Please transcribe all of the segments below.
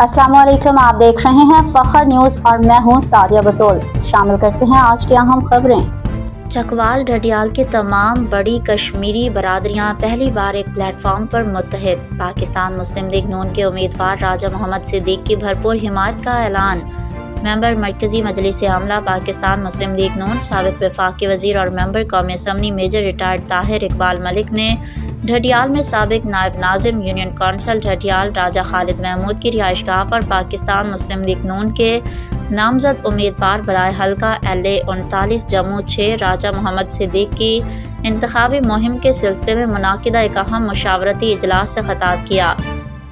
अस्सलाम वालेकुम, आप देख रहे हैं फखर न्यूज़ और मैं हूं सादिया बतौल। शामिल करते हैं आज की अहम खबरें। चकवाल ढडियाल की तमाम बड़ी कश्मीरी बरादरियां पहली बार एक प्लेटफॉर्म पर मुत्तहिद। पाकिस्तान मुस्लिम लीग नून के उम्मीदवार राजा मोहम्मद सिद्दीक की भरपूर हिमायत का ऐलान। मेंबर मरकजी मजलिस आमला पाकिस्तान मुस्लिम लीग नून साबिक वफाकी वजीर और मेंबर कौमी assembly major retired Tahir Iqbal Malik ने ढडियाल में साबिक नायब नाजिम यूनियन कौंसिल ढडियाल राजा खालिद महमूद की रिहाइशगाह पर पाकिस्तान मुस्लिम लीग नून के नामजद उम्मीदवार बराए हल्का LA 39 जम्मू 6 राजा मोहम्मद सिद्दीक की इंतखाबी मुहिम के सिलसिले में मुनाकिदा एक अहम मशावरती इजलास से खिताब किया।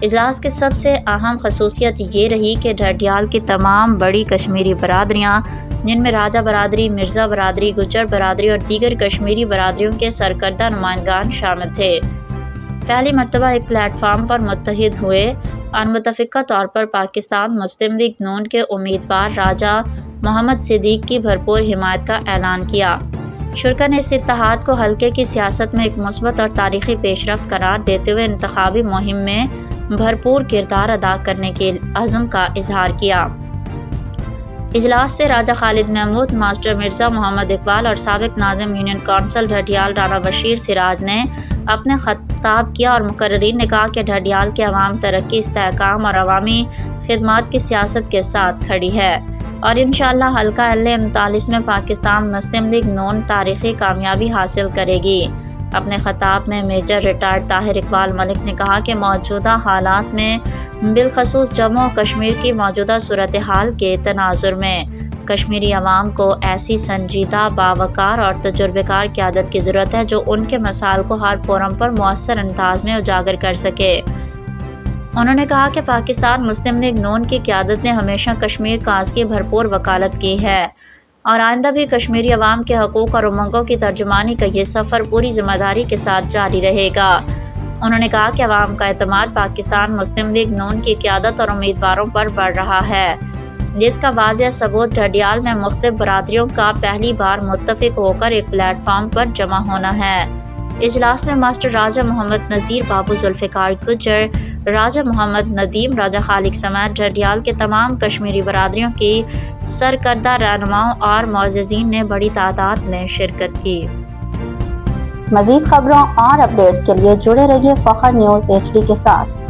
इजलास की सबसे अहम खसूसियत ये रही कि ढडियाल की तमाम बड़ी कश्मीरी बरादरियाँ, जिनमें राजा बरादरी, मिर्ज़ा बरादरी, गुज्जर बरादरी और दीगर कश्मीरी बरादरियों के सरकर्दा नुमाइंदगान शामिल थे, पहली मरतबा एक प्लेटफार्म पर मुत्तहिद हुए और मुतफ़िक़ा तौर पर पाकिस्तान मुस्लिम लीग नून के उम्मीदवार राजा मोहम्मद सिद्दीक की भरपूर हिमायत का ऐलान किया। शुरा ने इस इत्तेहाद को हल्के की सियासत में एक मुस्बत और तारीख़ी पेशरफ्त करार देते हुए इंतखाबी मुहिम में भरपूर किरदार अदा करने के अज़्म का इजहार किया। इजलास से राजा खालिद महमूद, मास्टर मिर्ज़ा मोहम्मद इकबाल और साबिक नाज़िम यूनियन कौंसिल ढडियाल राना बशीर सिराज ने अपने खिताब किया और मुकर्रीन ने कहा कि ढडियाल के अवाम तरक्की, इस्तेहकाम और अवामी खिदमात की सियासत के साथ खड़ी है और इंशाअल्लाह हल्का LA 39 में पाकिस्तान मुस्लिम लीग नून तारीख़ी कामयाबी हासिल करेगी। अपने खिताब में मेजर रिटायर्ड ताहिर इकबाल मलिक ने कहा कि मौजूदा हालात में बिलखसूस जम्मू कश्मीर की मौजूदा सूरत हाल के तनाजुर में कश्मीरी अवाम को ऐसी संजीदा, बावकार और तजुर्बेकार क़यादत की ज़रूरत है जो उनके मसाइल को हर फोरम पर मुअस्सर अंदाज में उजागर कर सके। उन्होंने कहा कि पाकिस्तान मुस्लिम लीग नून की क़यादत ने हमेशा कश्मीर काज की भरपूर वकालत की है और आइंदा भी कश्मीरी अवाम के हकूक़ और उमंगों की तर्जुमानी का ये सफ़र पूरी ज़िम्मेदारी के साथ जारी रहेगा। उन्होंने कहा कि अवाम का एतमाद पाकिस्तान मुस्लिम लीग नून की क़यादत और उम्मीदवारों पर बढ़ रहा है, जिसका वाज़ेह सबूत ढडियाल में मुख्तलिफ बरादरियों का पहली बार मुत्तफ़िक़ होकर एक प्लेटफार्म पर जमा होना है। इजलास में मास्टर राजा मोहम्मद नज़ीर, बाबू जुल्फ़िकार गुज्जर, राजा मोहम्मद नदीम, राजा खालिक समेत ढडियाल के तमाम कश्मीरी बरादरियों की सरकर्दा रहनुमाओं और मुअज़्ज़िज़ीन ने बड़ी तादाद में शिरकत की। मज़ीद खबरों और अपडेट्स के लिए जुड़े रहिए फखर न्यूज़ HD के साथ।